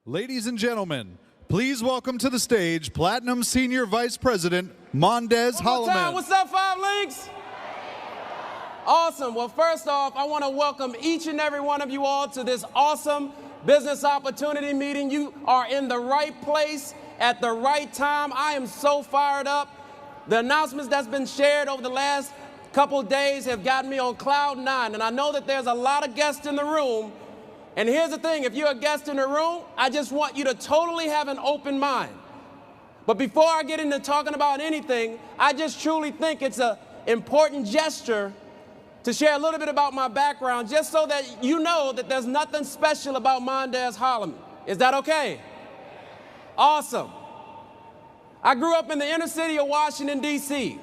Ladies and gentlemen, please welcome to the stage Platinum Senior Vice President Mondez Holloman. What's up, Five Links? Awesome. Well, first off, I want to welcome each and every one of you all to this awesome business opportunity meeting. You are in the right place at the right time. I am so fired up. The announcements that's been shared over the last couple of days have gotten me on cloud nine, and I know that there's a lot of guests in the room. And here's the thing, if you're a guest in the room, I just want you to totally have an open mind. But before I get into talking about anything, I just truly think it's an important gesture to share a little bit about my background, just so that you know that there's nothing special about Mondez Holloman. Is that okay? Awesome. I grew up in the inner city of Washington, D.C.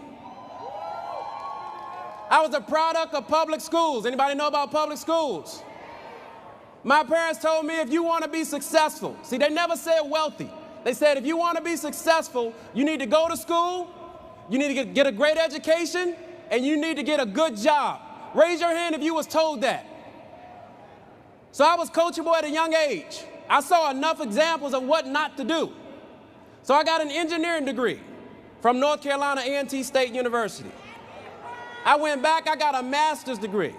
I was a product of public schools. Anybody know about public schools? My parents told me if you want to be successful, see, they never said wealthy. They said if you want to be successful, you need to go to school, you need to get a great education, and you need to get a good job. Raise your hand if you was told that. So I was coachable at a young age. I saw enough examples of what not to do. So I got an engineering degree from North Carolina A&T State University. I went back, I got a master's degree.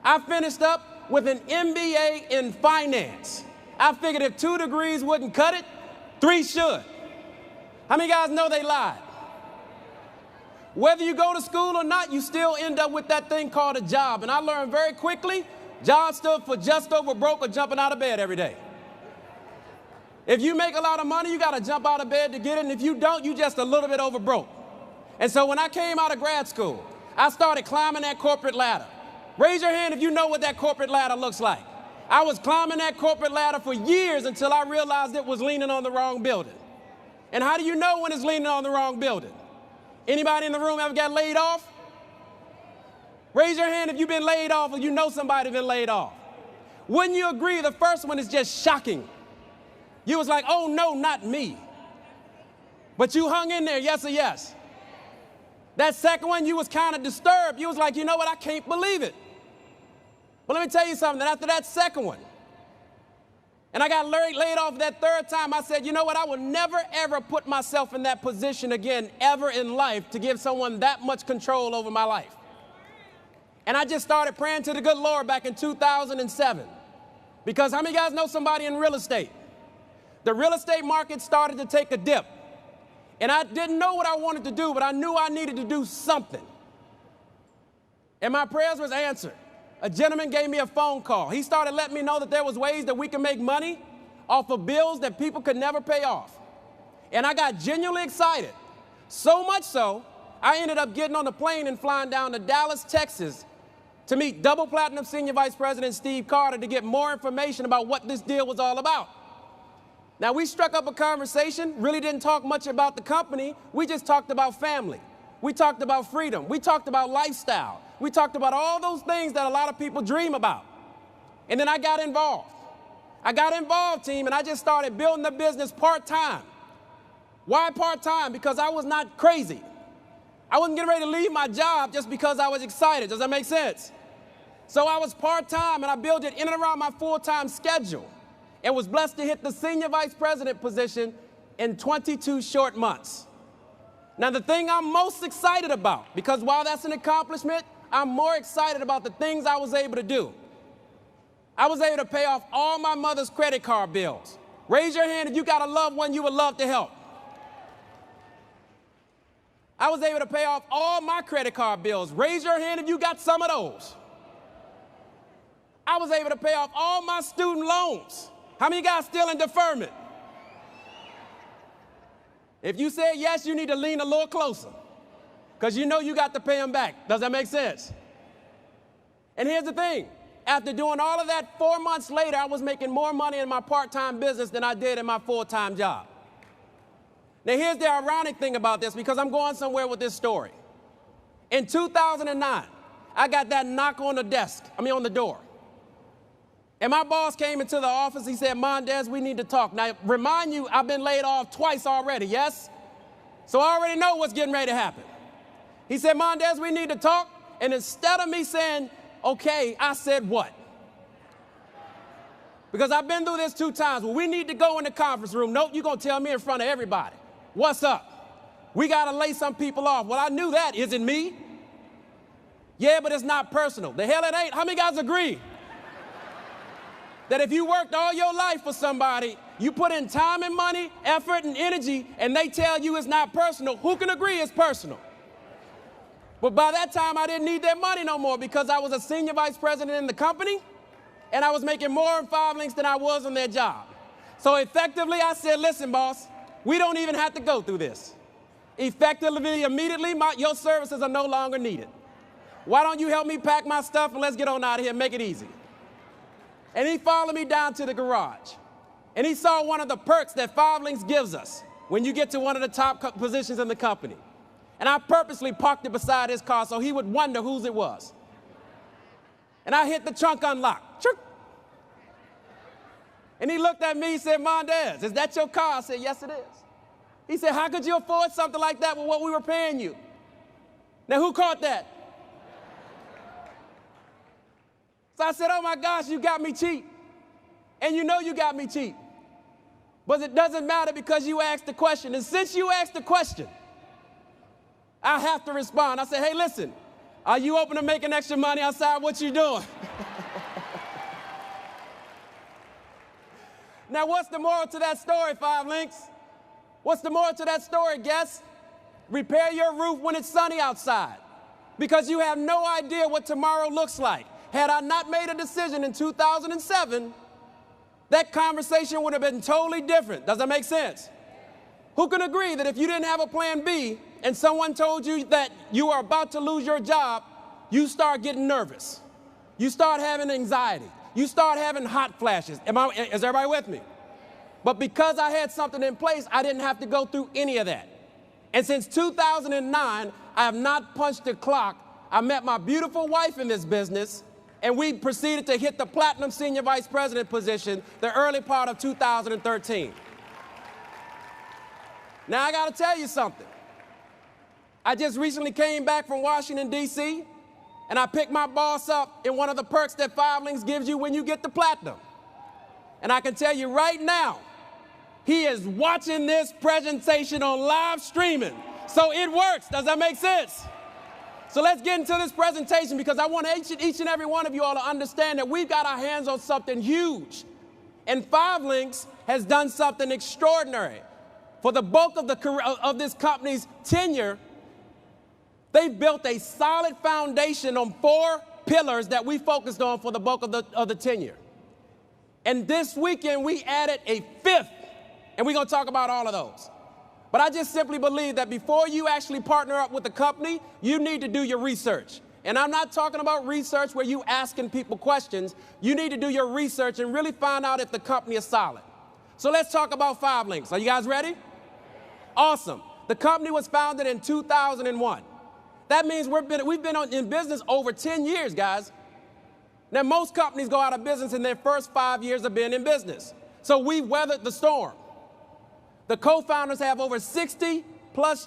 I finished up with an MBA in finance. I figured if 2 degrees wouldn't cut it, 3 should. How many guys know they lied? Whether you go to school or not, you still end up with that thing called a job. And I learned very quickly, job stood for just over broke or jumping out of bed every day. If you make a lot of money, you gotta jump out of bed to get it, and if you don't, you just a little bit over broke. And so when I came out of grad school, I started climbing that corporate ladder. Raise your hand if you know what that corporate ladder looks like. I was climbing that corporate ladder for years until I realized it was leaning on the wrong building. And how do you know when it's leaning on the wrong building? Anybody in the room ever got laid off? Raise your hand if you've been laid off or you know somebody been laid off. Wouldn't you agree the first one is just shocking? You was like, oh no, not me. But you hung in there, yes or yes. That second one, you was kind of disturbed. You was like, you know what, I can't believe it. But let me tell you something, after that second one, and I got laid off that third time, I said, you know what, I will never, ever put myself in that position again, ever in life, to give someone that much control over my life. And I just started praying to the good Lord back in 2007. Because how many guys know somebody in real estate? The real estate market started to take a dip. And I didn't know what I wanted to do, but I knew I needed to do something. And my prayers was answered. A gentleman gave me a phone call. He started letting me know that there was ways that we could make money off of bills that people could never pay off. And I got genuinely excited. So much so, I ended up getting on the plane and flying down to Dallas, Texas to meet double platinum Senior Vice President Steve Carter to get more information about what this deal was all about. Now, we struck up a conversation, really didn't talk much about the company. We just talked about family. We talked about freedom. We talked about lifestyle. We talked about all those things that a lot of people dream about. And then I got involved. I got involved, team, and I just started building the business part-time. Why part-time? Because I was not crazy. I wasn't getting ready to leave my job just because I was excited. Does that make sense? So I was part-time, and I built it in and around my full-time schedule, and was blessed to hit the Senior Vice President position in 22 short months. Now, the thing I'm most excited about, because while that's an accomplishment, I'm more excited about the things I was able to do. I was able to pay off all my mother's credit card bills. Raise your hand if you got a loved one you would love to help. I was able to pay off all my credit card bills. Raise your hand if you got some of those. I was able to pay off all my student loans. How many guys still in deferment? If you said yes, you need to lean a little closer, because you know you got to pay them back. Does that make sense? And here's the thing. After doing all of that, 4 months later, I was making more money in my part-time business than I did in my full-time job. Now, here's the ironic thing about this, because I'm going somewhere with this story. In 2009, I got that knock on the door. And my boss came into the office. He said, Mondez, we need to talk. Now, remind you, I've been laid off twice already, yes? So I already know what's getting ready to happen. He said, Mondez, we need to talk. And instead of me saying, okay, I said what? Because I've been through this 2 times. When we need to go in the conference room, nope, you're going to tell me in front of everybody. What's up? We got to lay some people off. Well, I knew that. Is it me? Yeah, but it's not personal. The hell it ain't. How many guys agree that if you worked all your life for somebody, you put in time and money, effort and energy, and they tell you it's not personal, who can agree it's personal? But by that time, I didn't need their money no more because I was a senior vice president in the company, and I was making more in 5 links than I was on their job. So effectively, I said, listen, boss, we don't even have to go through this. Effectively, immediately, your services are no longer needed. Why don't you help me pack my stuff and let's get on out of here and make it easy? And he followed me down to the garage. And he saw one of the perks that 5 links gives us when you get to one of the top positions in the company. And I purposely parked it beside his car so he would wonder whose it was. And I hit the trunk unlock. Chirk. And he looked at me and said, Mondez, is that your car? I said, yes, it is. He said, how could you afford something like that with what we were paying you? Now, who caught that? So I said, oh my gosh, you got me cheap. And you know you got me cheap. But it doesn't matter because you asked the question. And since you asked the question, I have to respond. I said, hey, listen, are you open to making extra money outside what you doing? Now, what's the moral to that story, 5 links? What's the moral to that story, guests? Repair your roof when it's sunny outside because you have no idea what tomorrow looks like. Had I not made a decision in 2007, that conversation would have been totally different. Does that make sense? Who can agree that if you didn't have a plan B and someone told you that you are about to lose your job, you start getting nervous. You start having anxiety. You start having hot flashes. Is everybody with me? But because I had something in place, I didn't have to go through any of that. And since 2009, I have not punched the clock. I met my beautiful wife in this business, and we proceeded to hit the platinum senior vice president position the early part of 2013. Now, I got to tell you something. I just recently came back from Washington, D.C., and I picked my boss up in one of the perks that 5 links gives you when you get the platinum. And I can tell you right now, he is watching this presentation on live streaming. So it works. Does that make sense? So let's get into this presentation because I want each and every one of you all to understand that we've got our hands on something huge. And 5 links has done something extraordinary. For the bulk of this company's tenure, they built a solid foundation on 4 pillars that we focused on for the bulk of the tenure. And this weekend, we added a 5th, and we're going to talk about all of those. But I just simply believe that before you actually partner up with the company, you need to do your research. And I'm not talking about research where you asking people questions. You need to do your research and really find out if the company is solid. So let's talk about 5 links. Are you guys ready? Awesome. The company was founded in 2001. That means we've been in business over 10 years, guys. Now, most companies go out of business in their first 5 years of being in business. So we weathered the storm. The co-founders have over 60+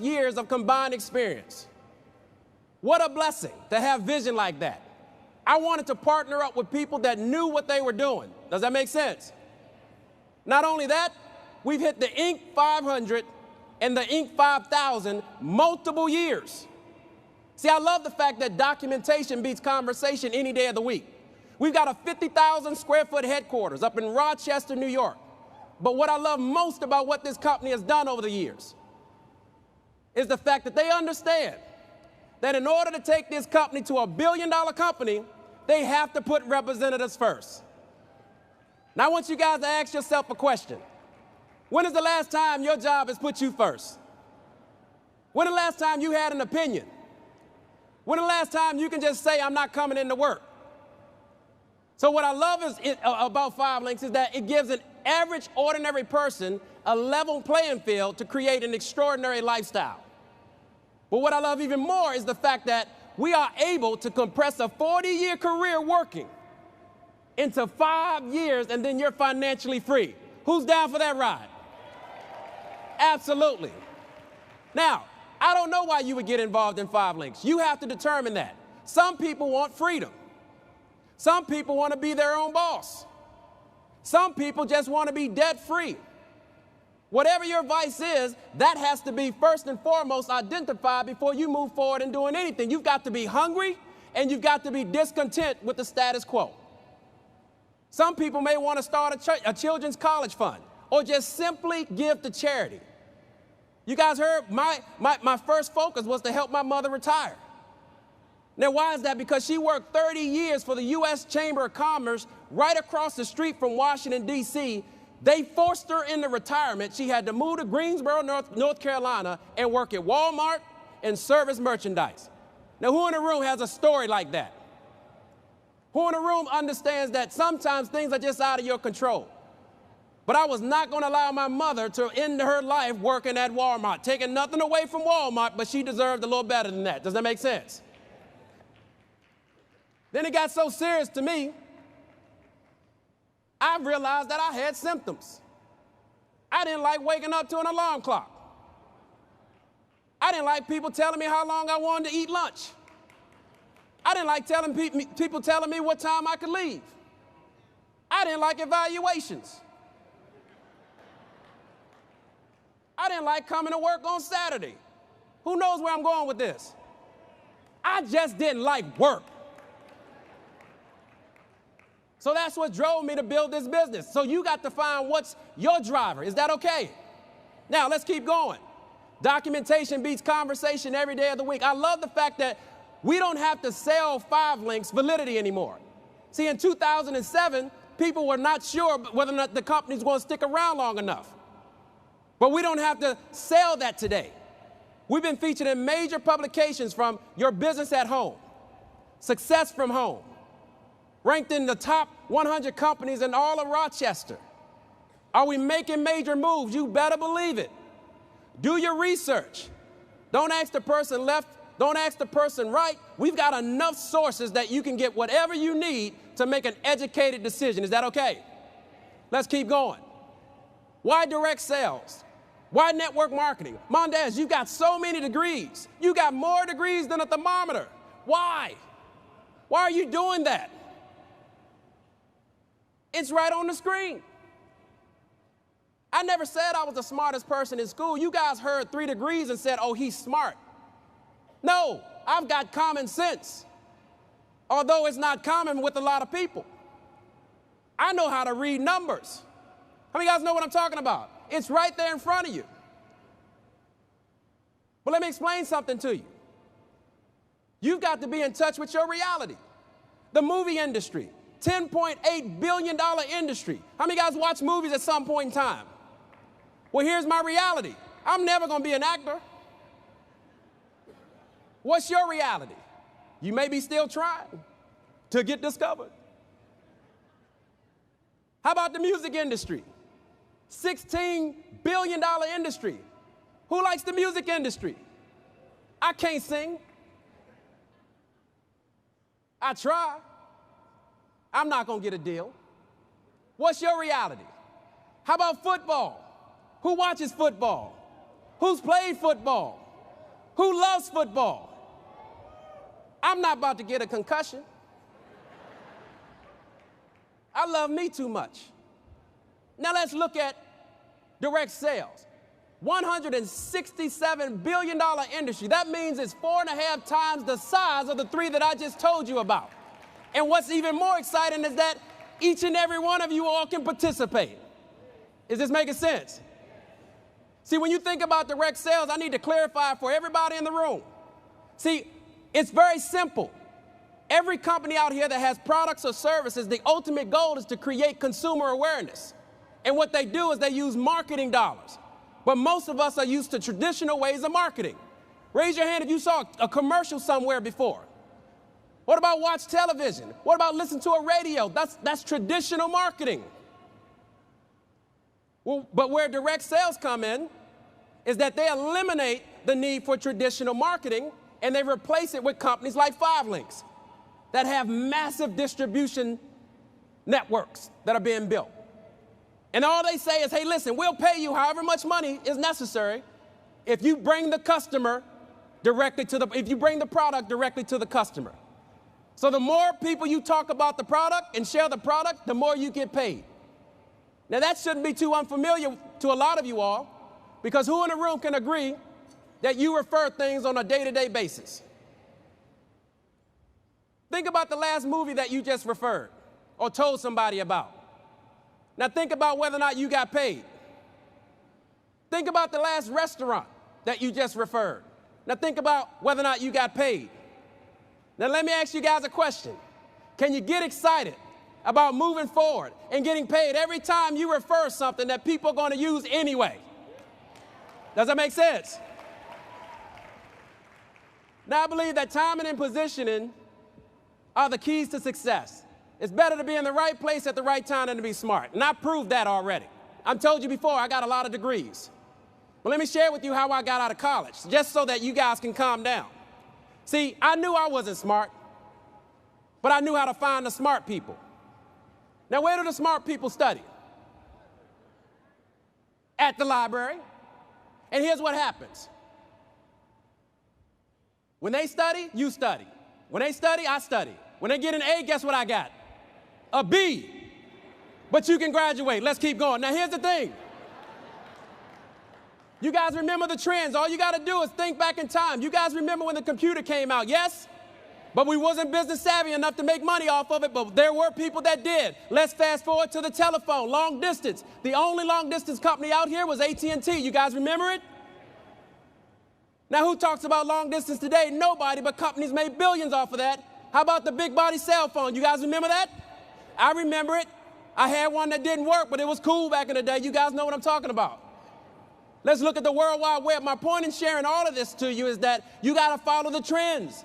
years of combined experience. What a blessing to have vision like that. I wanted to partner up with people that knew what they were doing. Does that make sense? Not only that, we've hit the Inc. 500 and the Inc. 5000 multiple years. See, I love the fact that documentation beats conversation any day of the week. We've got a 50,000 square foot headquarters up in Rochester, New York. But what I love most about what this company has done over the years is the fact that they understand that in order to take this company to a $1 billion company, they have to put representatives first. Now, I want you guys to ask yourself a question. When is the last time your job has put you first? When the last time you had an opinion? When the last time you can just say, I'm not coming into work? So what I love about 5 links is that it gives an average, ordinary person a level playing field to create an extraordinary lifestyle. But what I love even more is the fact that we are able to compress a 40-year career working into 5 years, and then you're financially free. Who's down for that ride? Absolutely. Now, I don't know why you would get involved in 5 links. You have to determine that. Some people want freedom. Some people want to be their own boss. Some people just want to be debt-free. Whatever your vice is, that has to be first and foremost identified before you move forward in doing anything. You've got to be hungry and you've got to be discontent with the status quo. Some people may want to start a children's college fund or just simply give to charity. You guys heard my first focus was to help my mother retire. Now, why is that? Because she worked 30 years for the U.S. Chamber of Commerce right across the street from Washington, D.C. They forced her into retirement. She had to move to Greensboro, North Carolina, and work at Walmart and service merchandise. Now, who in the room has a story like that? Who in the room understands that sometimes things are just out of your control? But I was not going to allow my mother to end her life working at Walmart, taking nothing away from Walmart, but she deserved a little better than that. Does that make sense? Then it got so serious to me, I realized that I had symptoms. I didn't like waking up to an alarm clock. I didn't like people telling me how long I wanted to eat lunch. I didn't like people telling me what time I could leave. I didn't like evaluations. I didn't like coming to work on Saturday. Who knows where I'm going with this? I just didn't like work. So that's what drove me to build this business. So you got to find what's your driver. Is that okay? Now, let's keep going. Documentation beats conversation every day of the week. I love the fact that we don't have to sell 5 links validity anymore. See, in 2007, people were not sure whether or not the company's going to stick around long enough. But we don't have to sell that today. We've been featured in major publications from Your Business at Home, Success from Home, ranked in the top 100 companies in all of Rochester. Are we making major moves? You better believe it. Do your research. Don't ask the person left, don't ask the person right. We've got enough sources that you can get whatever you need to make an educated decision. Is that okay? Let's keep going. Why direct sales? Why network marketing? Mondez, you got so many degrees. You got more degrees than a thermometer. Why? Why are you doing that? It's right on the screen. I never said I was the smartest person in school. You guys heard 3 degrees and said, oh, he's smart. No, I've got common sense, although it's not common with a lot of people. I know how to read numbers. How many of you guys know what I'm talking about? It's right there in front of you. But let me explain something to you. You've got to be in touch with your reality. The movie industry, $10.8 billion industry. How many guys watch movies at some point in time? Well, here's my reality. I'm never going to be an actor. What's your reality? You may be still trying to get discovered. How about the music industry? $16 billion industry. Who likes the music industry? I can't sing. I try. I'm not going to get a deal. What's your reality? How about football? Who watches football? Who's played football? Who loves football? I'm not about to get a concussion. I love me too much. Now let's look at direct sales. $167 billion industry. That means it's 4.5 times the size of the 3 that I just told you about. And what's even more exciting is that each and every one of you all can participate. Is this making sense? See, when you think about direct sales, I need to clarify for everybody in the room. See, it's very simple. Every company out here that has products or services, the ultimate goal is to create consumer awareness. And what they do is they use marketing dollars. But most of us are used to traditional ways of marketing. Raise your hand if you saw a commercial somewhere before. What about watch television? What about listen to a radio? That's traditional marketing. Well, but where direct sales come in is that they eliminate the need for traditional marketing and they replace it with companies like 5 Links that have massive distribution networks that are being built. And all they say is, hey, listen, we'll pay you however much money is necessary if you bring the customer directly to if you bring the product directly to the customer. So the more people you talk about the product and share the product, the more you get paid. Now, that shouldn't be too unfamiliar to a lot of you all, because who in the room can agree that you refer things on a day-to-day basis? Think about the last movie that you just referred or told somebody about. Now, think about whether or not you got paid. Think about the last restaurant that you just referred. Now, think about whether or not you got paid. Now, let me ask you guys a question. Can you get excited about moving forward and getting paid every time you refer something that people are going to use anyway? Does that make sense? Now, I believe that timing and positioning are the keys to success. It's better to be in the right place at the right time than to be smart. And I proved that already. I've told you before, I got a lot of degrees. But let me share with you how I got out of college, just so that you guys can calm down. See, I knew I wasn't smart, but I knew how to find the smart people. Now, where do the smart people study? At the library. And here's what happens. When they study, you study. When they study, I study. When they get an A, guess what I got? A B. But you can graduate. Let's keep going. Now, here's the thing. You guys remember the trends. All you got to do is think back in time. You guys remember when the computer came out, yes? But we wasn't business savvy enough to make money off of it, but there were people that did. Let's fast forward to the telephone, long distance. The only long distance company out here was AT&T. You guys remember it? Now, who talks about long distance today? Nobody, but companies made billions off of that. How about the big body cell phone? You guys remember that? I remember it. I had one that didn't work, but it was cool back in the day. You guys know what I'm talking about. Let's look at the World Wide Web. My point in sharing all of this to you is that you got to follow the trends.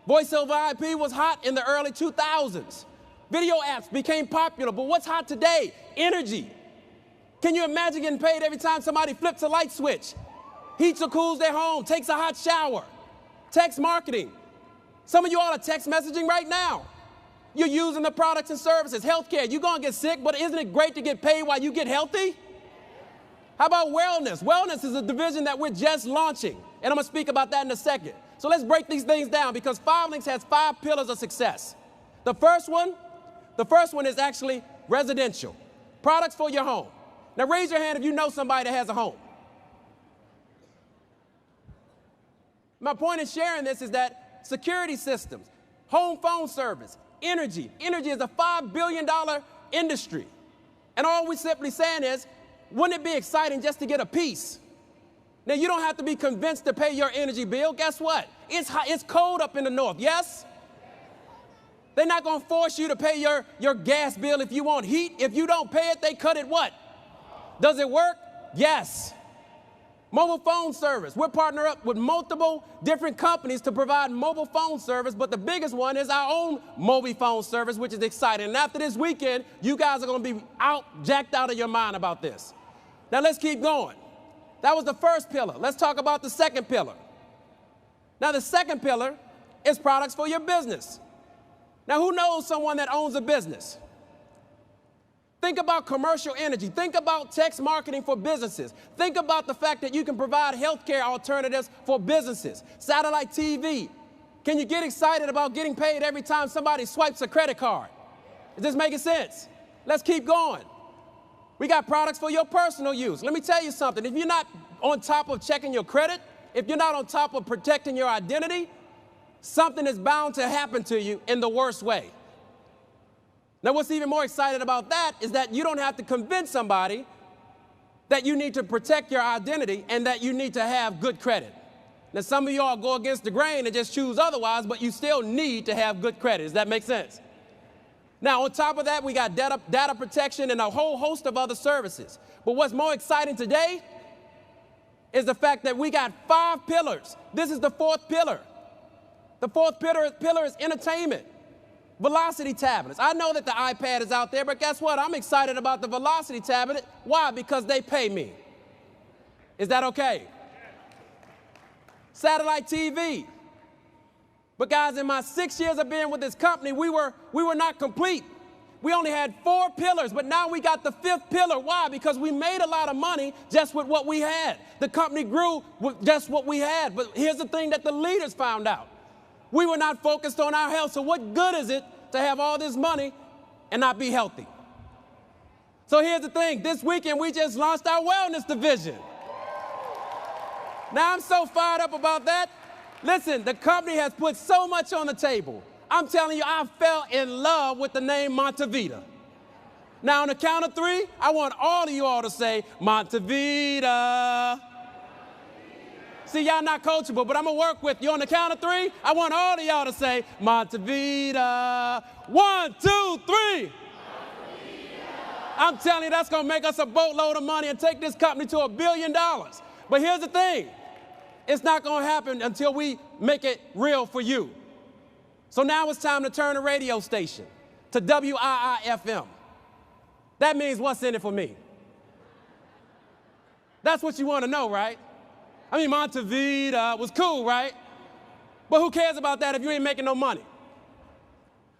Voice over IP was hot in the early 2000s. Video apps became popular, but what's hot today? Energy. Can you imagine getting paid every time somebody flips a light switch, heats or cools their home, takes a hot shower? Text marketing. Some of you all are text messaging right now. You're using the products and services. Healthcare, you're going to get sick, but isn't it great to get paid while you get healthy? How about wellness? Wellness is a division that we're just launching, and I'm going to speak about that in a second. So let's break these things down, because 5LINX has 5 pillars of success. The first one is actually residential, products for your home. Now raise your hand if you know somebody that has a home. My point in sharing this is that security systems, home phone service, energy. Energy is a $5 billion industry. And all we're simply saying is, wouldn't it be exciting just to get a piece? Now, you don't have to be convinced to pay your energy bill. Guess what? It's hot, it's cold up in the north, yes? They're not going to force you to pay your gas bill if you want heat. If you don't pay it, they cut it what? Does it work? Yes. Mobile phone service. We're partnered up with multiple different companies to provide mobile phone service, but the biggest one is our own mobile phone service, which is exciting. And after this weekend, you guys are going to be jacked out of your mind about this. Now, let's keep going. That was the first pillar. Let's talk about the second pillar. Now, the second pillar is products for your business. Now, who knows someone that owns a business? Think about commercial energy. Think about text marketing for businesses. Think about the fact that you can provide healthcare alternatives for businesses. Satellite TV. Can you get excited about getting paid every time somebody swipes a credit card? Is this making sense? Let's keep going. We got products for your personal use. Let me tell you something. If you're not on top of checking your credit, if you're not on top of protecting your identity, something is bound to happen to you in the worst way. Now, what's even more exciting about that is that you don't have to convince somebody that you need to protect your identity and that you need to have good credit. Now, some of y'all go against the grain and just choose otherwise, but you still need to have good credit. Does that make sense? Now, on top of that, we got data protection and a whole host of other services. But what's more exciting today is the fact that we got 5 pillars. This is the 4th pillar. The 4th pillar is entertainment. Velocity tablets. I know that the iPad is out there, but guess what? I'm excited about the Velocity tablet. Why? Because they pay me. Is that okay? Satellite TV. But guys, in my 6 years of being with this company, we were not complete. We only had 4 pillars, but now we got the 5th pillar. Why? Because we made a lot of money just with what we had. The company grew with just what we had. But here's the thing that the leaders found out. We were not focused on our health. So what good is it to have all this money and not be healthy? So here's the thing. This weekend, we just launched our wellness division. Now, I'm so fired up about that. Listen, the company has put so much on the table. I'm telling you, I fell in love with the name Montevita. Now, on the count of three, I want all of you all to say, Montevita. See, y'all not coachable, but I'm going to work with you. On the count of three, I want all of y'all to say, Montevita. 1, 2, 3. I'm telling you, that's going to make us a boatload of money and take this company to $1 billion. But here's the thing. It's not going to happen until we make it real for you. So now it's time to turn the radio station to WIIFM. That means what's in it for me? That's what you want to know, right? I mean, Montevita was cool, right? But who cares about that if you ain't making no money?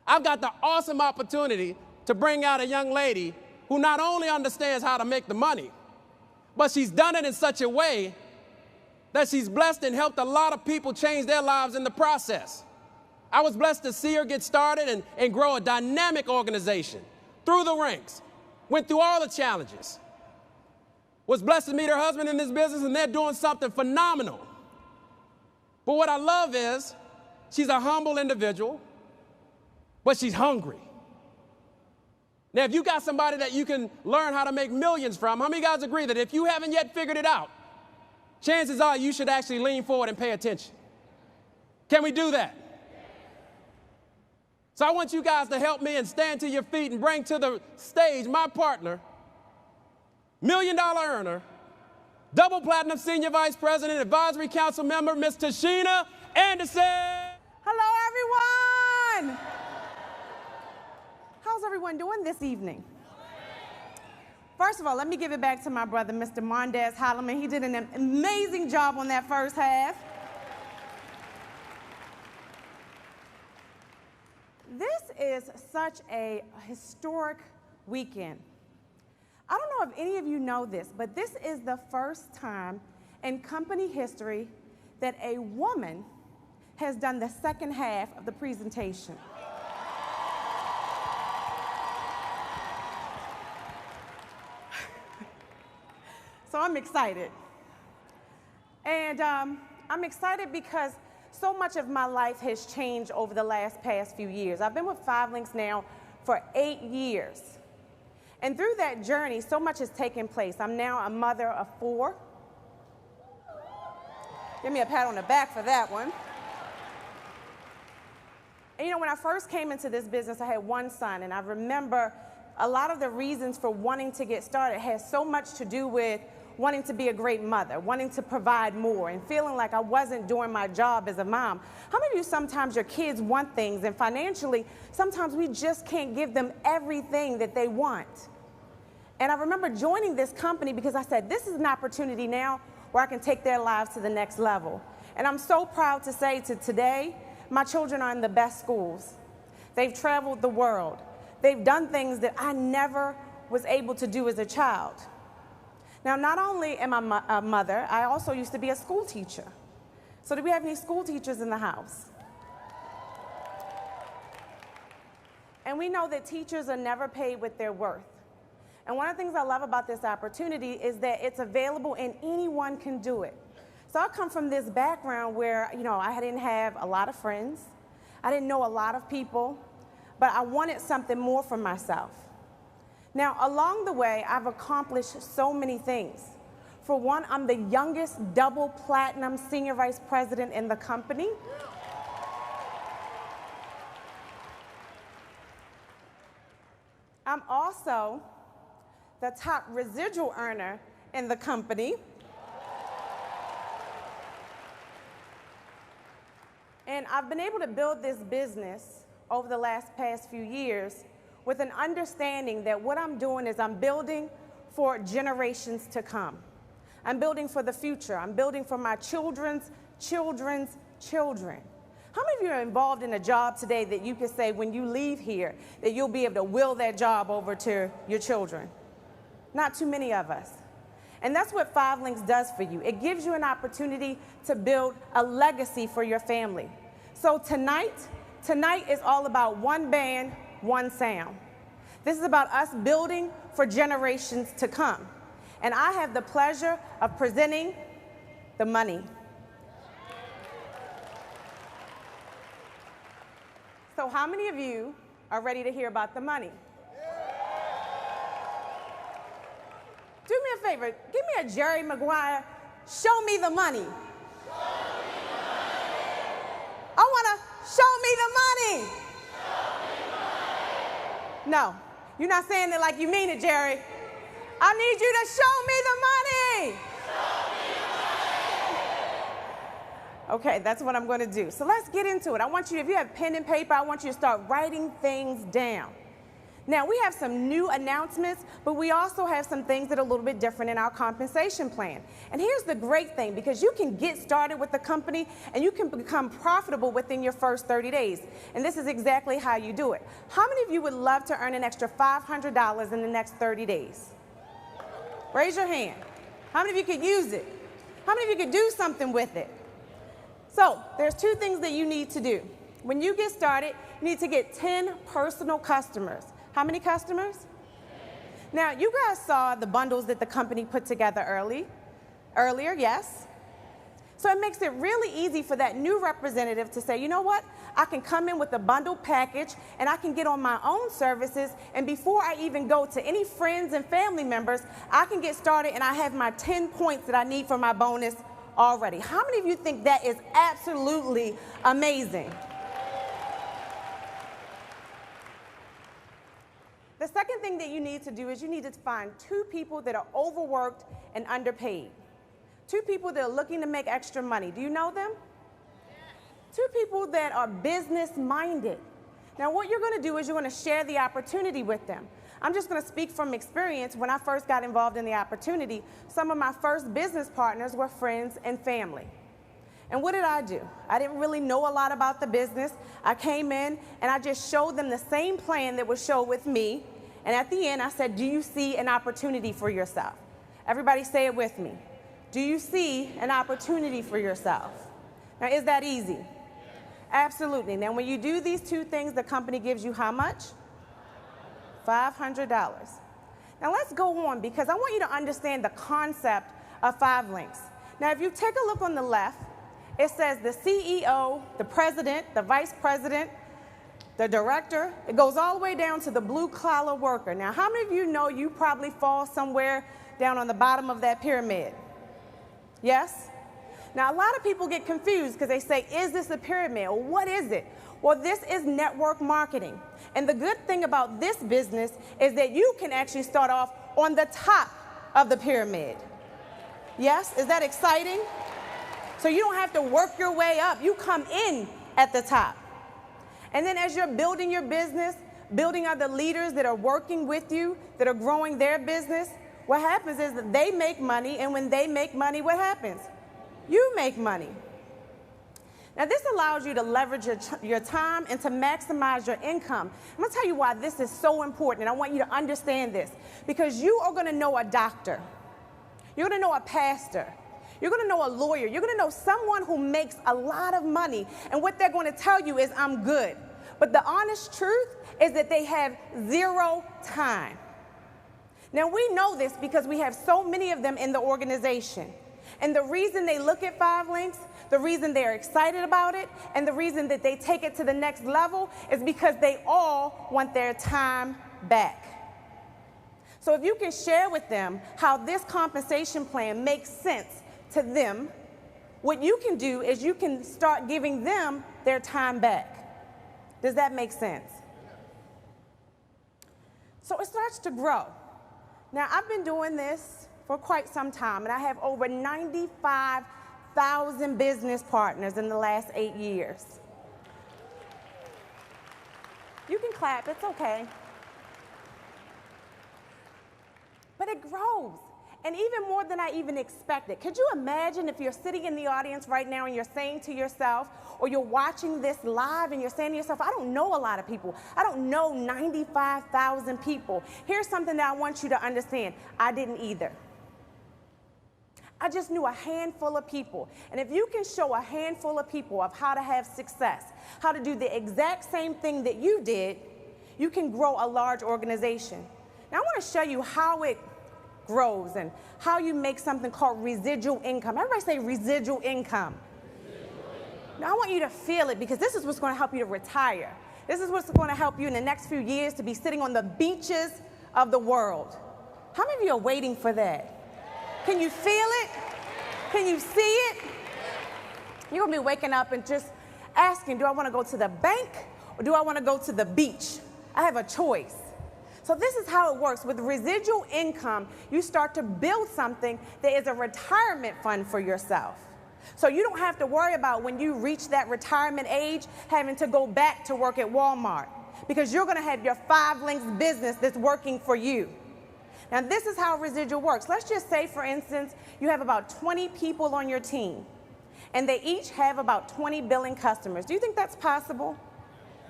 I've got the awesome opportunity to bring out a young lady who not only understands how to make the money, but she's done it in such a way that she's blessed and helped a lot of people change their lives in the process. I was blessed to see her get started and grow a dynamic organization through the ranks, went through all the challenges, was blessed to meet her husband in this business, and they're doing something phenomenal. But what I love is she's a humble individual, but she's hungry. Now, if you got somebody that you can learn how to make millions from, how many guys agree that if you haven't yet figured it out, chances are you should actually lean forward and pay attention? Can we do that? So I want you guys to help me and stand to your feet and bring to the stage my partner, $1 million earner, double platinum senior vice president, advisory council member, Ms. Tashina Anderson. Hello, everyone. How's everyone doing this evening? First of all, let me give it back to my brother, Mr. Mondez Holloman. He did an amazing job on that first half. This is such a historic weekend. I don't know if any of you know this, but this is the first time in company history that a woman has done the second half of the presentation. So I'm excited. And I'm excited because so much of my life has changed over the past few years. I've been with 5 Links now for 8 years. And through that journey, so much has taken place. I'm now a mother of 4. Give me a pat on the back for that one. And you know, when I first came into this business, I had 1 son, and I remember a lot of the reasons for wanting to get started has so much to do with wanting to be a great mother, wanting to provide more, and feeling like I wasn't doing my job as a mom. How many of you, sometimes your kids want things, and financially, sometimes we just can't give them everything that they want? And I remember joining this company because I said, this is an opportunity now where I can take their lives to the next level. And I'm so proud to say to today, my children are in the best schools. They've traveled the world. They've done things that I never was able to do as a child. Now, not only am I a mother, I also used to be a school teacher. So do we have any school teachers in the house? And we know that teachers are never paid with their worth. And one of the things I love about this opportunity is that it's available and anyone can do it. So I come from this background where, you know, I didn't have a lot of friends. I didn't know a lot of people, but I wanted something more for myself. Now, along the way, I've accomplished so many things. For one, I'm the youngest double platinum senior vice president in the company. I'm also the top residual earner in the company. And I've been able to build this business over the past few years with an understanding that what I'm doing is I'm building for generations to come. I'm building for the future. I'm building for my children's children's children. How many of you are involved in a job today that you can say when you leave here that you'll be able to will that job over to your children? Not too many of us. And that's what 5 Links does for you. It gives you an opportunity to build a legacy for your family. So tonight is all about one band, one sound. This is about us building for generations to come. And I have the pleasure of presenting the money. So how many of you are ready to hear about the money? Do me a favor, give me a Jerry Maguire, show me the money. I want to show me the money. No, you're not saying it like you mean it, Jerry. I need you to show me the money. Okay, that's what I'm going to do. So let's get into it. I want you, if you have pen and paper, I want you to start writing things down. Now, we have some new announcements, but we also have some things that are a little bit different in our compensation plan. And here's the great thing, because you can get started with the company and you can become profitable within your first 30 days. And this is exactly how you do it. How many of you would love to earn an extra $500 in the next 30 days? Raise your hand. How many of you could use it? How many of you could do something with it? So there's two things that you need to do. When you get started, you need to get 10 personal customers. How many customers? 10. Now, you guys saw the bundles that the company put together earlier, yes? So it makes it really easy for that new representative to say, you know what? I can come in with a bundled package and I can get on my own services, and before I even go to any friends and family members, I can get started and I have my 10 points that I need for my bonus already. How many of you think that is absolutely amazing? The second thing that you need to do is you need to find 2 people that are overworked and underpaid. 2 people that are looking to make extra money. Do you know them? 2 people that are business-minded. Now, what you're going to do is you're going to share the opportunity with them. I'm just going to speak from experience. When I first got involved in the opportunity, some of my first business partners were friends and family. And what did I do? I didn't really know a lot about the business. I came in and I just showed them the same plan that was shown with me. And at the end, I said, do you see an opportunity for yourself? Everybody say it with me. Do you see an opportunity for yourself? Now, is that easy? Absolutely. Now, when you do these 2 things, the company gives you how much? $500. Now, let's go on, because I want you to understand the concept of 5 links. Now, if you take a look on the left, it says the CEO, the president, the vice president, the director. It goes all the way down to the blue-collar worker. Now, how many of you know you probably fall somewhere down on the bottom of that pyramid? Yes? Now, a lot of people get confused because they say, is this a pyramid? Or what is it? Well, this is network marketing. And the good thing about this business is that you can actually start off on the top of the pyramid. Yes? Is that exciting? So you don't have to work your way up. You come in at the top. And then as you're building your business, building other leaders that are working with you, that are growing their business, what happens is that they make money, and when they make money, what happens? You make money. Now, this allows you to leverage your time and to maximize your income. I'm going to tell you why this is so important, and I want you to understand this, because you are going to know a doctor. You're going to know a pastor. You're going to know a lawyer. You're going to know someone who makes a lot of money, and what they're going to tell you is, I'm good. But the honest truth is that they have 0 time. Now, we know this because we have so many of them in the organization. And the reason they look at 5 links, the reason they're excited about it, and the reason that they take it to the next level is because they all want their time back. So if you can share with them how this compensation plan makes sense to them, what you can do is you can start giving them their time back. Does that make sense? So it starts to grow. Now, I've been doing this for quite some time, and I have over 95,000 business partners in the last 8 years. You can clap, it's okay. But it grows, and even more than I even expected. Could you imagine if you're sitting in the audience right now and you're saying to yourself, or you're watching this live and you're saying to yourself, I don't know a lot of people. I don't know 95,000 people. Here's something that I want you to understand. I didn't either. I just knew a handful of people. And if you can show a handful of people of how to have success, how to do the exact same thing that you did, you can grow a large organization. Now I want to show you how it grows and how you make something called residual income. Everybody say residual income. Now I want you to feel it, because this is what's going to help you to retire. This is what's going to help you in the next few years to be sitting on the beaches of the world. How many of you are waiting for that? Can you feel it? Can you see it? You're going to be waking up and just asking, do I want to go to the bank or do I want to go to the beach? I have a choice. So this is how it works. With residual income, you start to build something that is a retirement fund for yourself. So you don't have to worry about when you reach that retirement age having to go back to work at Walmart, because you're going to have your 5 links business that's working for you. Now this is how residual works. Let's just say, for instance, you have about 20 people on your team, and they each have about 20 billing customers. Do you think that's possible?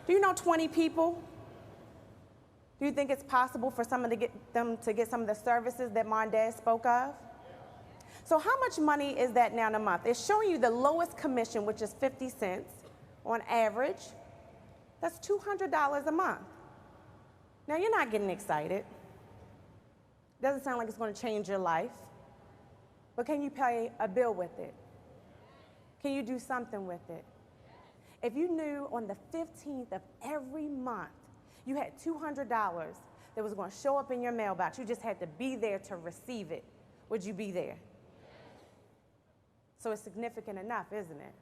Do you know 20 people? Do you think it's possible for someone to get them to get some of the services that Mondez spoke of? So how much money is that now in a month? It's showing you the lowest commission, which is 50 cents on average. That's $200 a month. Now you're not getting excited. Doesn't sound like it's going to change your life. But can you pay a bill with it? Can you do something with it? If you knew on the 15th of every month you had $200 that was going to show up in your mailbox, you just had to be there to receive it, would you be there? So it's significant enough, isn't it?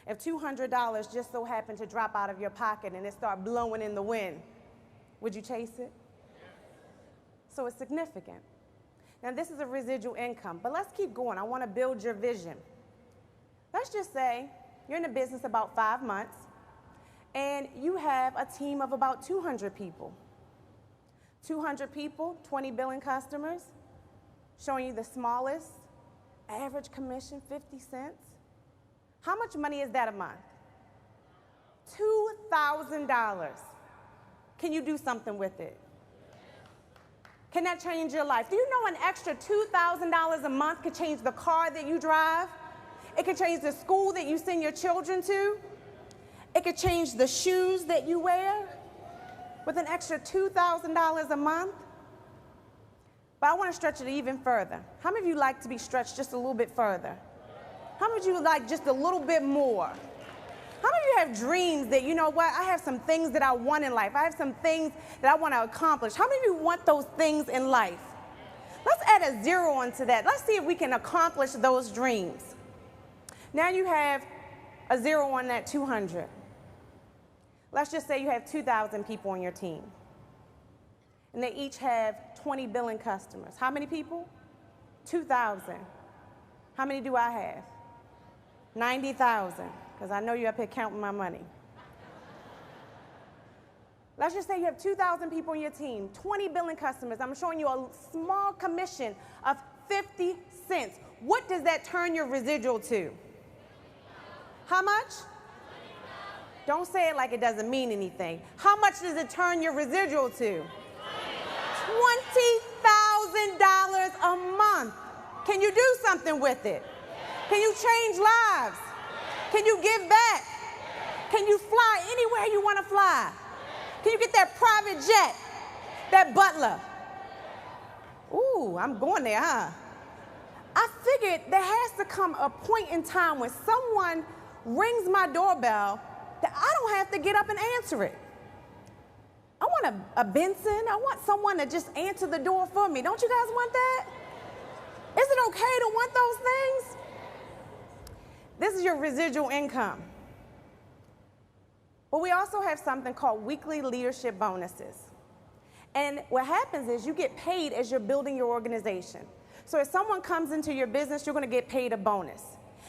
If $200 just so happened to drop out of your pocket and it start blowing in the wind, would you chase it? So it's significant. Now this is a residual income, but let's keep going. I want to build your vision. Let's just say you're in the business about 5 months and you have a team of about 200 people. 200 people, 20 billing customers, showing you the smallest average commission, 50 cents. How much money is that a month? $2,000. Can you do something with it? Can that change your life? Do you know an extra $2,000 a month could change the car that you drive? It could change the school that you send your children to. It could change the shoes that you wear with an extra $2,000 a month. But I want to stretch it even further. How many of you like to be stretched just a little bit further? How many of you like just a little bit more? How many of you have dreams that, you know what, I have some things that I want in life. I have some things that I want to accomplish. How many of you want those things in life? Let's add a 0 onto that. Let's see if we can accomplish those dreams. Now you have a 0 on that 200. Let's just say you have 2,000 people on your team, and they each have 20 billing customers. How many people? 2,000. How many do I have? 90,000, because I know you're up here counting my money. Let's just say you have 2,000 people on your team, 20 billing customers. I'm showing you a small commission of 50 cents. What does that turn your residual to? How much? Don't say it like it doesn't mean anything. How much does it turn your residual to? $20,000 a month. Can you do something with it? Can you change lives? Can you give back? Can you fly anywhere you want to fly? Can you get that private jet, that butler? Ooh, I'm going there, huh? I figured there has to come a point in time when someone rings my doorbell that I don't have to get up and answer it. I want a Benson. I want someone to just answer the door for me. Don't you guys want that? Is it okay to want those things? This is your residual income. But we also have something called weekly leadership bonuses. And what happens is you get paid as you're building your organization. So if someone comes into your business, you're going to get paid a bonus.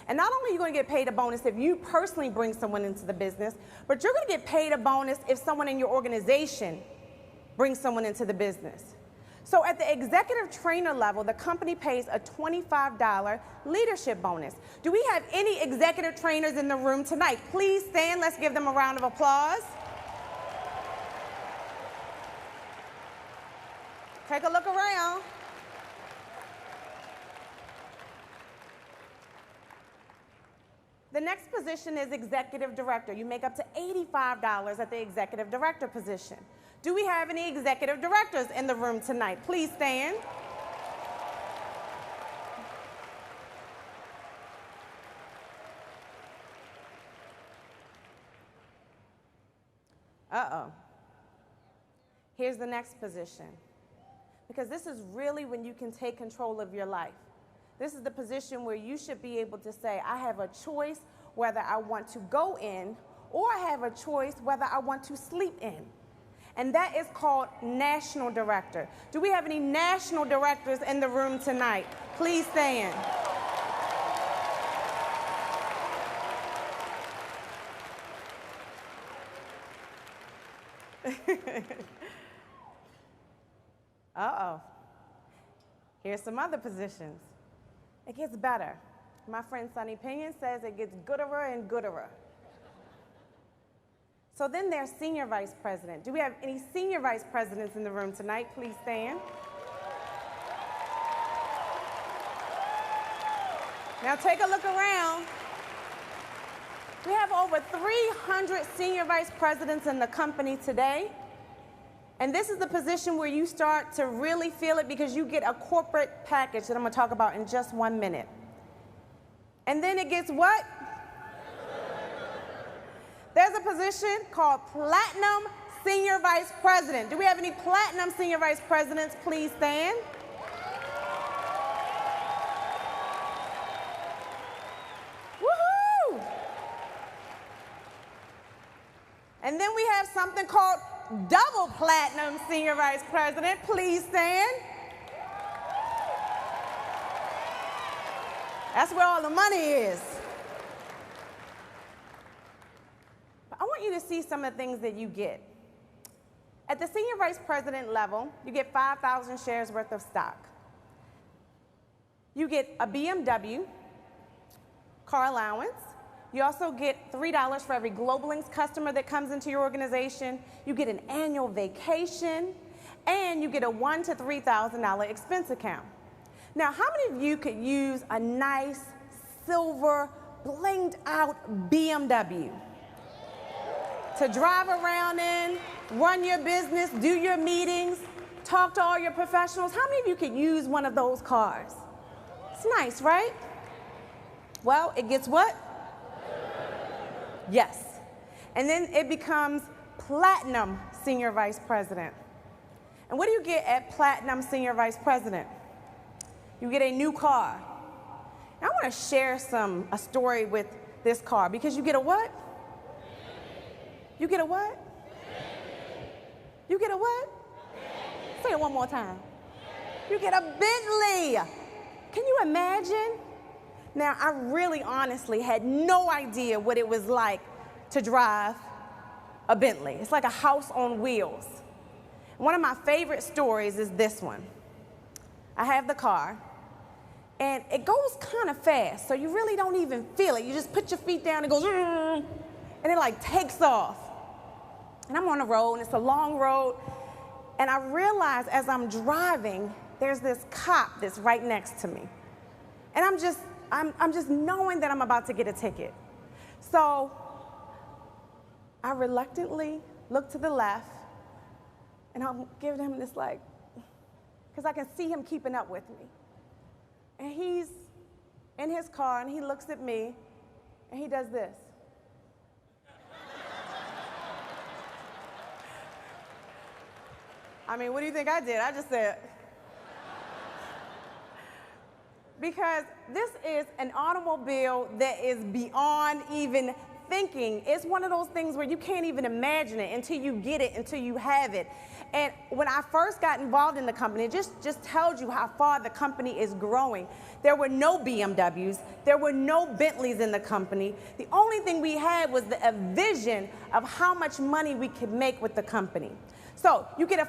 And not only are you going to get paid a bonus if you personally bring someone into the business, but you're going to get paid a bonus if someone in your organization brings someone into the business. So at the executive trainer level, the company pays a $25 leadership bonus. Do we have any executive trainers in the room tonight? Please stand. Let's give them a round of applause. Take a look around. The next position is executive director. You make up to $85 at the executive director position. Do we have any executive directors in the room tonight? Please stand. Uh-oh. Here's the next position. Because this is really when you can take control of your life. This is the position where you should be able to say, I have a choice whether I want to go in or I have a choice whether I want to sleep in. And that is called national director. Do we have any national directors in the room tonight? Please stand. Uh-oh. Here's some other positions. It gets better. My friend Sonny Pinion says it gets gooder and gooder. So then there's senior vice president. Do we have any senior vice presidents in the room tonight? Please stand. Now take a look around. We have over 300 senior vice presidents in the company today. And this is the position where you start to really feel it because you get a corporate package that I'm going to talk about in just 1 minute. And then it gets what? There's a position called Platinum Senior Vice President. Do we have any Platinum Senior Vice Presidents? Please stand. Woohoo! And then we have something called Double Platinum Senior Vice President. Please stand. That's where all the money is. But I want you to see some of the things that you get. At the senior vice president level, you get 5,000 shares worth of stock. You get a BMW car allowance. You also get $3 for every Global Links customer that comes into your organization. You get an annual vacation, and you get a $1,000 to $3,000 expense account. Now, how many of you could use a nice, silver, blinged out BMW to drive around in, run your business, do your meetings, talk to all your professionals? How many of you could use one of those cars? It's nice, right? Well, it gets what? Yes. And then it becomes Platinum Senior Vice President. And what do you get at Platinum Senior Vice President? You get a new car. And I want to share a story with this car because you get a what? You get a what? You get a what? Say it one more time. You get a Bentley. Can you imagine? Now, I really honestly had no idea what it was like to drive a Bentley. It's like a house on wheels. One of my favorite stories is this one. I have the car, and it goes kind of fast, so you really don't even feel it. You just put your feet down, it goes, and it like takes off. And I'm on the road, and it's a long road, and I realize as I'm driving, there's this cop that's right next to me. And I'm just knowing that I'm about to get a ticket. So I reluctantly look to the left, and I'm giving him this like, because I can see him keeping up with me. And he's in his car, and he looks at me, and he does this. I mean, what do you think I did? I just said, because this is an automobile that is beyond even thinking. It's one of those things where you can't even imagine it until you get it, until you have it. And when I first got involved in the company, it just tells you how far the company is growing. There were no BMWs. There were no Bentleys in the company. The only thing we had was a vision of how much money we could make with the company. So you get a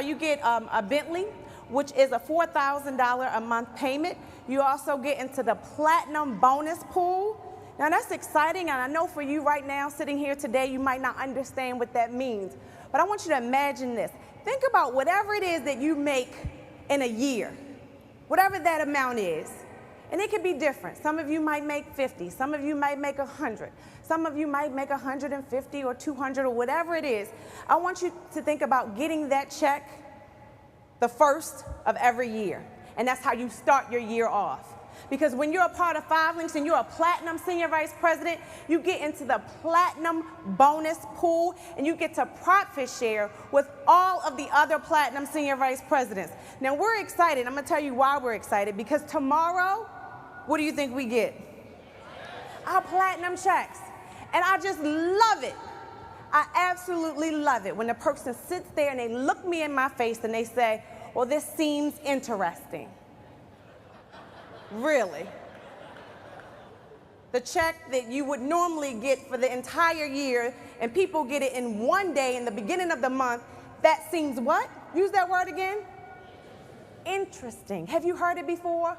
you get a Bentley, which is a $4,000 a month payment. You also get into the platinum bonus pool. Now that's exciting, and I know for you right now, sitting here today, you might not understand what that means. But I want you to imagine this. Think about whatever it is that you make in a year, whatever that amount is. And it could be different. Some of you might make 50, some of you might make 100, some of you might make 150 or 200 or whatever it is. I want you to think about getting that check the first of every year. And that's how you start your year off. Because when you're a part of 5 Links and you're a Platinum Senior Vice President, you get into the Platinum bonus pool and you get to profit share with all of the other Platinum Senior Vice Presidents. Now we're excited. I'm going to tell you why we're excited. Because tomorrow, what do you think we get? Our Platinum checks. And I just love it. I absolutely love it when the person sits there and they look me in my face and they say, well, this seems interesting. Really? The check that you would normally get for the entire year and people get it in one day in the beginning of the month, that seems what? Use that word again. Interesting. Have you heard it before?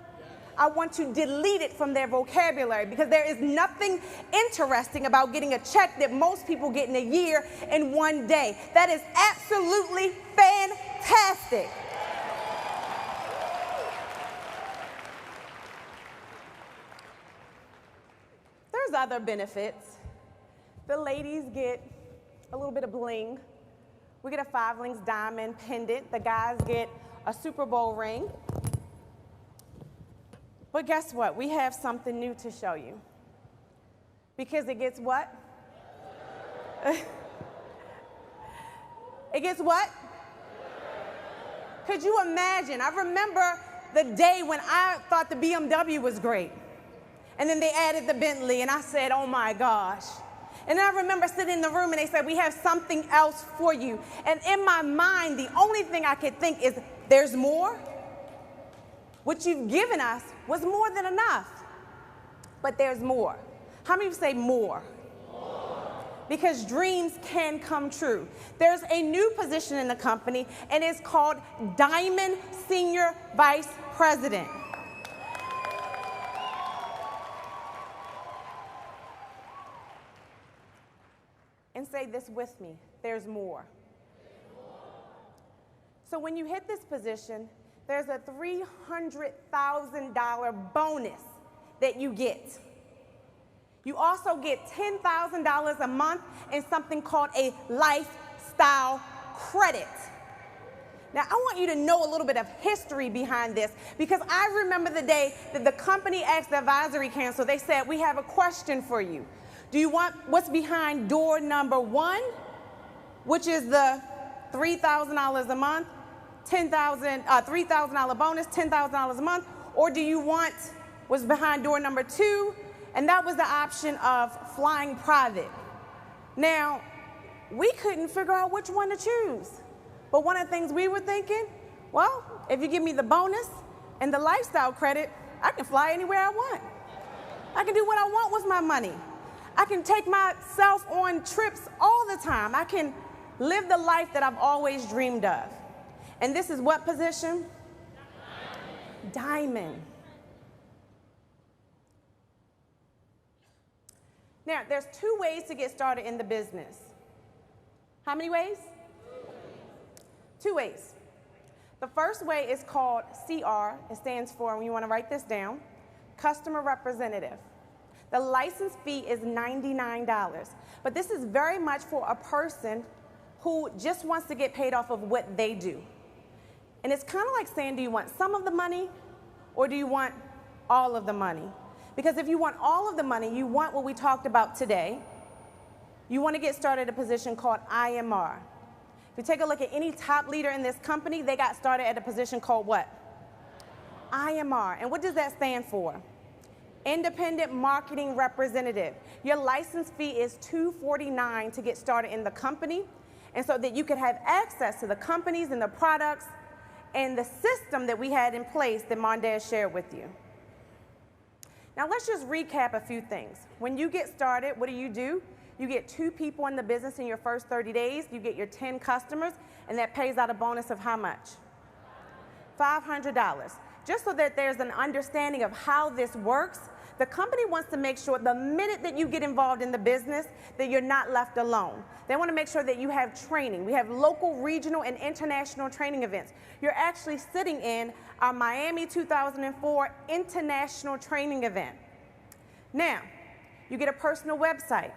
I want to delete it from their vocabulary because there is nothing interesting about getting a check that most people get in a year in one day. That is absolutely fantastic. There's other benefits. The ladies get a little bit of bling. We get a 5 Links diamond pendant. The guys get a Super Bowl ring. But guess what? We have something new to show you. Because it gets what? It gets what? Could you imagine? I remember the day when I thought the BMW was great. And then they added the Bentley, and I said, oh my gosh. And I remember sitting in the room, and they said, we have something else for you. And in my mind, the only thing I could think is, there's more? What you've given us was more than enough. But there's more. How many of you say more? More. Because dreams can come true. There's a new position in the company, and it's called Diamond Senior Vice President. And say this with me, there's more. So when you hit this position, there's a $300,000 bonus that you get. You also get $10,000 a month in something called a lifestyle credit. Now, I want you to know a little bit of history behind this because I remember the day that the company asked the advisory council, they said, we have a question for you. Do you want what's behind door number 1, which is the $3,000 a month, $3,000 bonus, $10,000 a month, or do you want what's behind door number 2? And that was the option of flying private. Now, we couldn't figure out which one to choose. But one of the things we were thinking, well, if you give me the bonus and the lifestyle credit, I can fly anywhere I want. I can do what I want with my money. I can take myself on trips all the time. I can live the life that I've always dreamed of. And this is what position? Diamond. Now, there's 2 ways to get started in the business. How many ways? 2 ways. The first way is called CR. It stands for, when you want to write this down, customer representative. The license fee is $99. But this is very much for a person who just wants to get paid off of what they do. And it's kind of like saying, do you want some of the money or do you want all of the money? Because if you want all of the money, you want what we talked about today. You want to get started at a position called IMR. If you take a look at any top leader in this company, they got started at a position called what? IMR. And what does that stand for? Independent Marketing Representative. Your license fee is $249 to get started in the company, and so that you could have access to the companies and the products and the system that we had in place that Mondez shared with you. Now let's just recap a few things. When you get started, what do? You get 2 people in the business in your first 30 days, you get your 10 customers, and that pays out a bonus of how much? $500. Just so that there's an understanding of how this works, The company wants to make sure the minute that you get involved in the business that you're not left alone. They want to make sure that you have training. We have local, regional, and international training events. You're actually sitting in our Miami 2004 International Training event. Now, you get a personal website.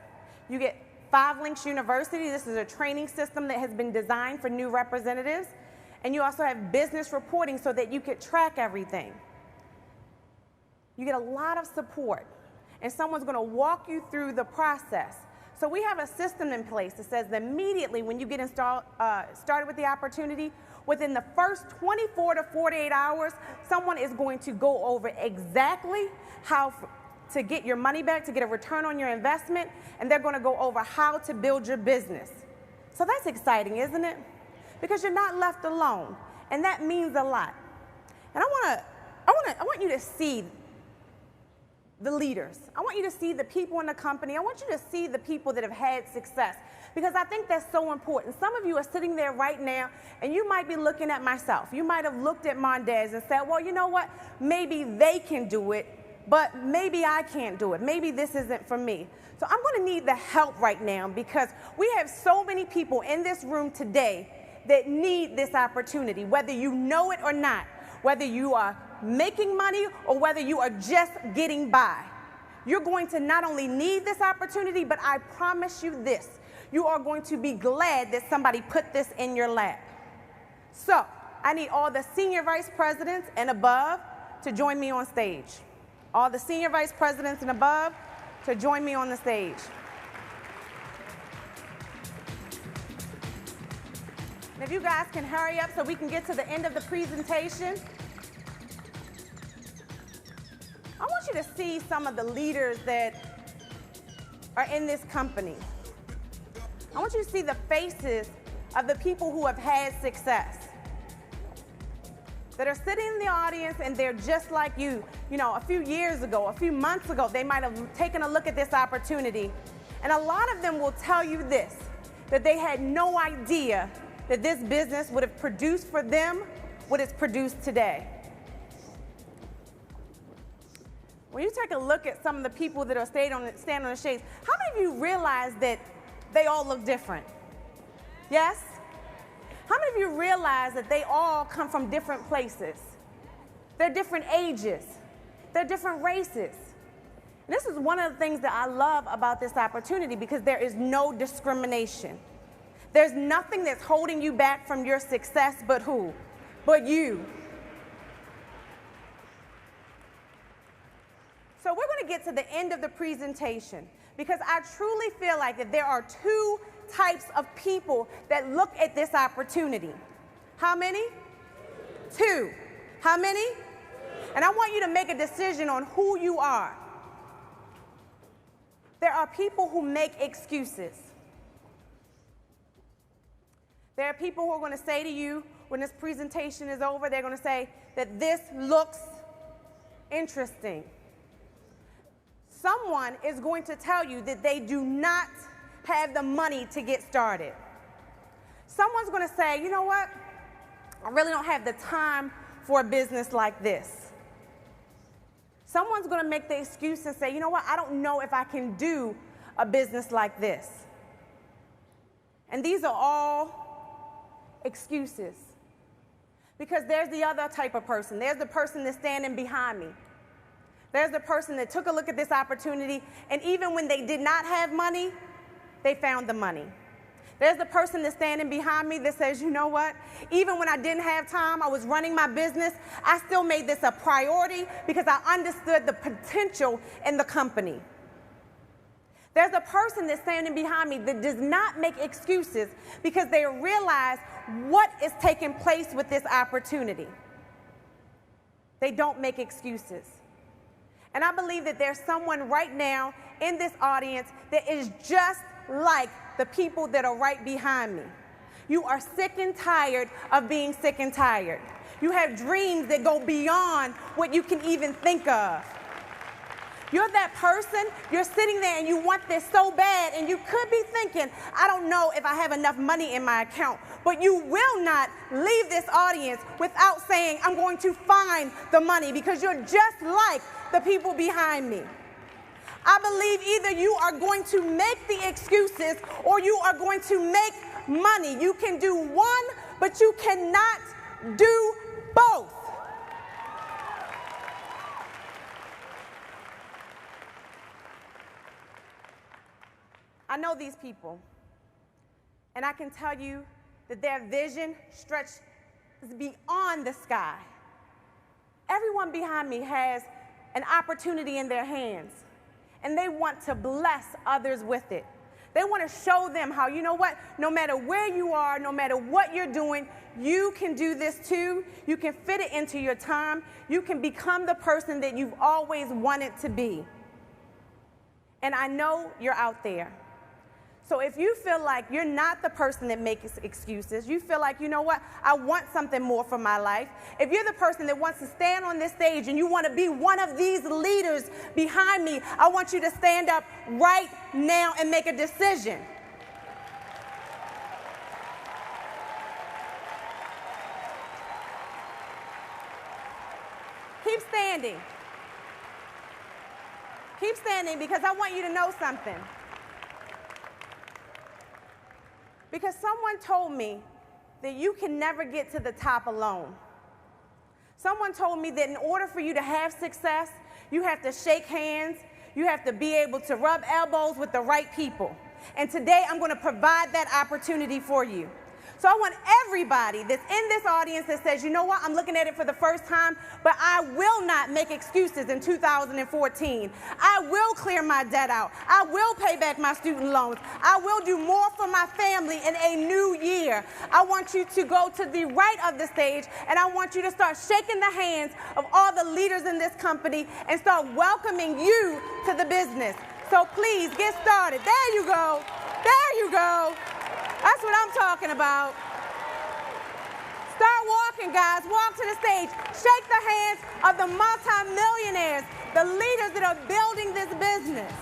You get 5 Links University. This is a training system that has been designed for new representatives. And you also have business reporting so that you can track everything. You get a lot of support, and someone's going to walk you through the process. So we have a system in place that says that immediately when you get started with the opportunity, within the first 24 to 48 hours, someone is going to go over exactly how to get your money back, to get a return on your investment, and they're going to go over how to build your business. So that's exciting, isn't it? Because you're not left alone, and that means a lot. And I want you to see the leaders. I want you to see the people in the company. I want you to see the people that have had success, because I think that's so important. Some of you are sitting there right now, and you might be looking at myself. You might have looked at Mondez and said, well, you know what? Maybe they can do it, but maybe I can't do it. Maybe this isn't for me. So I'm going to need the help right now, because we have so many people in this room today that need this opportunity, whether you know it or not, whether you are making money or whether you are just getting by. You're going to not only need this opportunity, but I promise you this, you are going to be glad that somebody put this in your lap. So I need all the senior vice presidents and above to join me on stage. All the senior vice presidents and above to join me on the stage. And if you guys can hurry up so we can get to the end of the presentation. I want you to see some of the leaders that are in this company. I want you to see the faces of the people who have had success, that are sitting in the audience and they're just like you. You know, a few years ago, a few months ago, they might have taken a look at this opportunity. And a lot of them will tell you this, that they had no idea that this business would have produced for them what it's produced today. When you take a look at some of the people that are standing on the shades, how many of you realize that they all look different? Yes? How many of you realize that they all come from different places? They're different ages. They're different races. And this is one of the things that I love about this opportunity, because there is no discrimination. There's nothing that's holding you back from your success but who? But you. So we're going to get to the end of the presentation, because I truly feel like that there are 2 types of people that look at this opportunity. How many? 2. How many? And I want you to make a decision on who you are. There are people who make excuses. There are people who are going to say to you when this presentation is over, they're going to say that this looks interesting. Someone is going to tell you that they do not have the money to get started. Someone's going to say, you know what? I really don't have the time for a business like this. Someone's going to make the excuse and say, you know what? I don't know if I can do a business like this. And these are all excuses. Because there's the other type of person. There's the person that's standing behind me. There's the person that took a look at this opportunity, and even when they did not have money, they found the money. There's the person that's standing behind me that says, you know what? Even when I didn't have time, I was running my business, I still made this a priority because I understood the potential in the company. There's a person that's standing behind me that does not make excuses because they realize what is taking place with this opportunity. They don't make excuses. And I believe that there's someone right now in this audience that is just like the people that are right behind me. You are sick and tired of being sick and tired. You have dreams that go beyond what you can even think of. You're that person, you're sitting there and you want this so bad, and you could be thinking, I don't know if I have enough money in my account, but you will not leave this audience without saying, I'm going to find the money, because you're just like the people behind me. I believe either you are going to make the excuses or you are going to make money. You can do one, but you cannot do both. I know these people, and I can tell you that their vision stretches beyond the sky. Everyone behind me has an opportunity in their hands, and they want to bless others with it. They want to show them how, you know what, no matter where you are, no matter what you're doing, you can do this too. You can fit it into your time. You can become the person that you've always wanted to be. And I know you're out there. So if you feel like you're not the person that makes excuses, you feel like, you know what, I want something more from my life. If you're the person that wants to stand on this stage and you want to be one of these leaders behind me, I want you to stand up right now and make a decision. Keep standing. Keep standing, because I want you to know something. Because someone told me that you can never get to the top alone. Someone told me that in order for you to have success, you have to shake hands, you have to be able to rub elbows with the right people. And today I'm going to provide that opportunity for you. So I want everybody that's in this audience that says, you know what, I'm looking at it for the first time, but I will not make excuses in 2014. I will clear my debt out. I will pay back my student loans. I will do more for my family in a new year. I want you to go to the right of the stage, and I want you to start shaking the hands of all the leaders in this company and start welcoming you to the business. So please get started. There you go. There you go. That's what I'm talking about. Start walking, guys. Walk to the stage. Shake the hands of the multimillionaires, the leaders that are building this business.